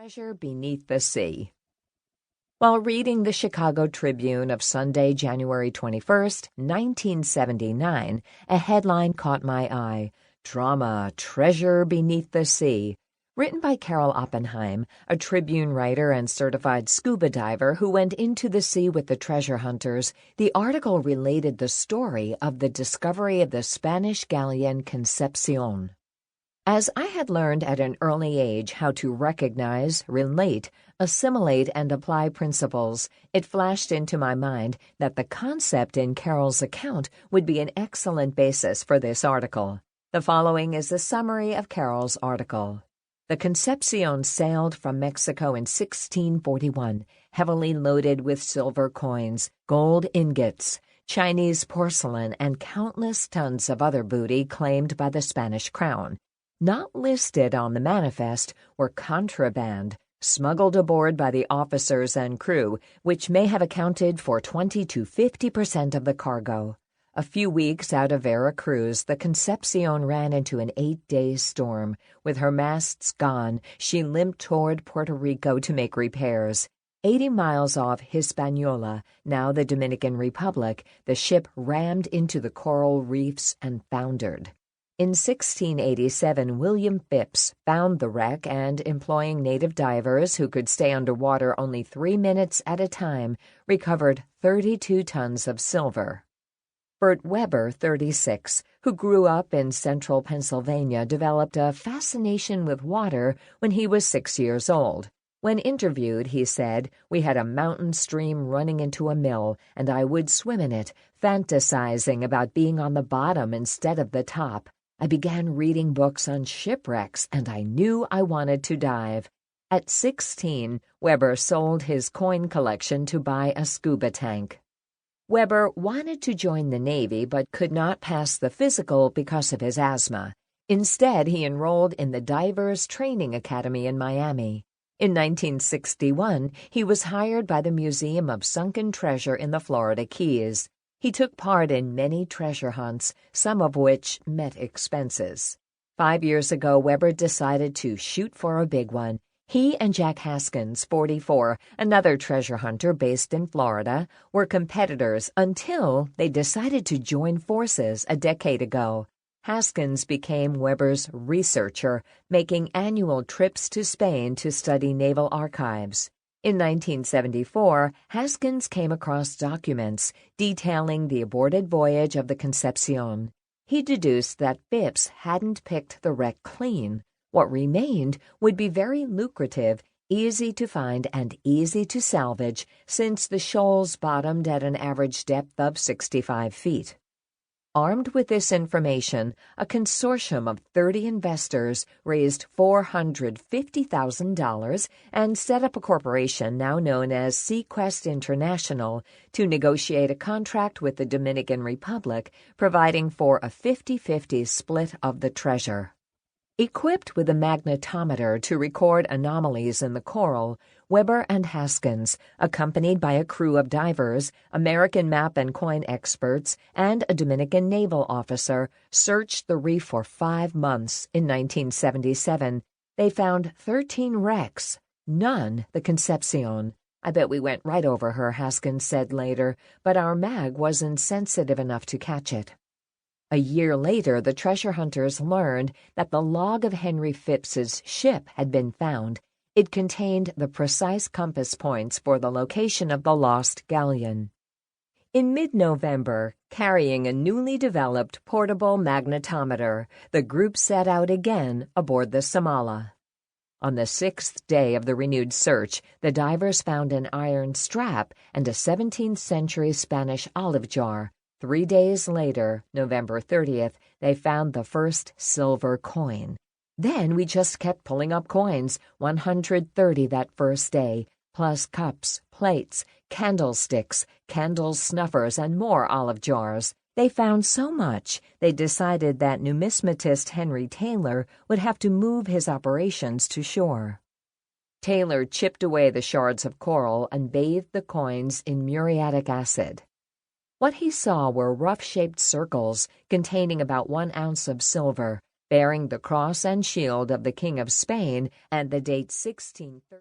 Treasure Beneath the Sea. While reading the Chicago Tribune of Sunday, January 21st, 1979, a headline caught my eye: Drama, Treasure Beneath the Sea. Written by Carol Oppenheim, a Tribune writer and certified scuba diver who went into the sea with the treasure hunters, the article related the story of the discovery of the Spanish galleon Concepcion. As I had learned at an early age how to recognize, relate, assimilate, and apply principles, it flashed into my mind that the concept in Carol's account would be an excellent basis for this article. The following is a summary of Carol's article. The Concepcion sailed from Mexico in 1641, heavily loaded with silver coins, gold ingots, Chinese porcelain, and countless tons of other booty claimed by the Spanish crown. Not listed on the manifest were contraband, smuggled aboard by the officers and crew, which may have accounted for 20 to 50% of the cargo. A few weeks out of Veracruz, the Concepcion ran into an 8-day storm. With her masts gone, she limped toward Puerto Rico to make repairs. 80 miles off Hispaniola, now the Dominican Republic, the ship rammed into the coral reefs and foundered. In 1687, William Phipps found the wreck and, employing native divers who could stay underwater only 3 minutes at a time, recovered 32 tons of silver. Bert Weber, 36, who grew up in central Pennsylvania, developed a fascination with water when he was 6 years old. When interviewed, he said, "We had a mountain stream running into a mill, and I would swim in it, fantasizing about being on the bottom instead of the top. I began reading books on shipwrecks, and I knew I wanted to dive." At 16, Weber sold his coin collection to buy a scuba tank. Weber wanted to join the Navy but could not pass the physical because of his asthma. Instead, he enrolled in the Divers Training Academy in Miami. In 1961, he was hired by the Museum of Sunken Treasure in the Florida Keys. He took part in many treasure hunts, some of which met expenses. 5 years ago, Weber decided to shoot for a big one. He and Jack Haskins, 44, another treasure hunter based in Florida, were competitors until they decided to join forces a decade ago. Haskins became Weber's researcher, making annual trips to Spain to study naval archives. In 1974, Haskins came across documents detailing the aborted voyage of the Concepcion. He deduced that Phipps hadn't picked the wreck clean. What remained would be very lucrative, easy to find, and easy to salvage, since the shoals bottomed at an average depth of 65 feet. Armed with this information, a consortium of 30 investors raised $450,000 and set up a corporation now known as Sequest International to negotiate a contract with the Dominican Republic, providing for a 50-50 split of the treasure. Equipped with a magnetometer to record anomalies in the coral, Weber and Haskins, accompanied by a crew of divers, American map and coin experts, and a Dominican naval officer, searched the reef for 5 months. In 1977, they found 13 wrecks, none the Concepcion. "I bet we went right over her," Haskins said later, "but our mag wasn't sensitive enough to catch it." A year later, the treasure hunters learned that the log of Henry Phipps's ship had been found. It contained the precise compass points for the location of the lost galleon. In mid-November, carrying a newly developed portable magnetometer, the group set out again aboard the Samala. On the 6th day of the renewed search, the divers found an iron strap and a 17th-century Spanish olive jar. 3 days later, November 30th, they found the first silver coin. Then we just kept pulling up coins, 130 that first day, plus cups, plates, candlesticks, candle snuffers, and more olive jars. They found so much, they decided that numismatist Henry Taylor would have to move his operations to shore. Taylor chipped away the shards of coral and bathed the coins in muriatic acid. What he saw were rough-shaped circles containing about 1 ounce of silver, bearing the cross and shield of the King of Spain, and the date 1613.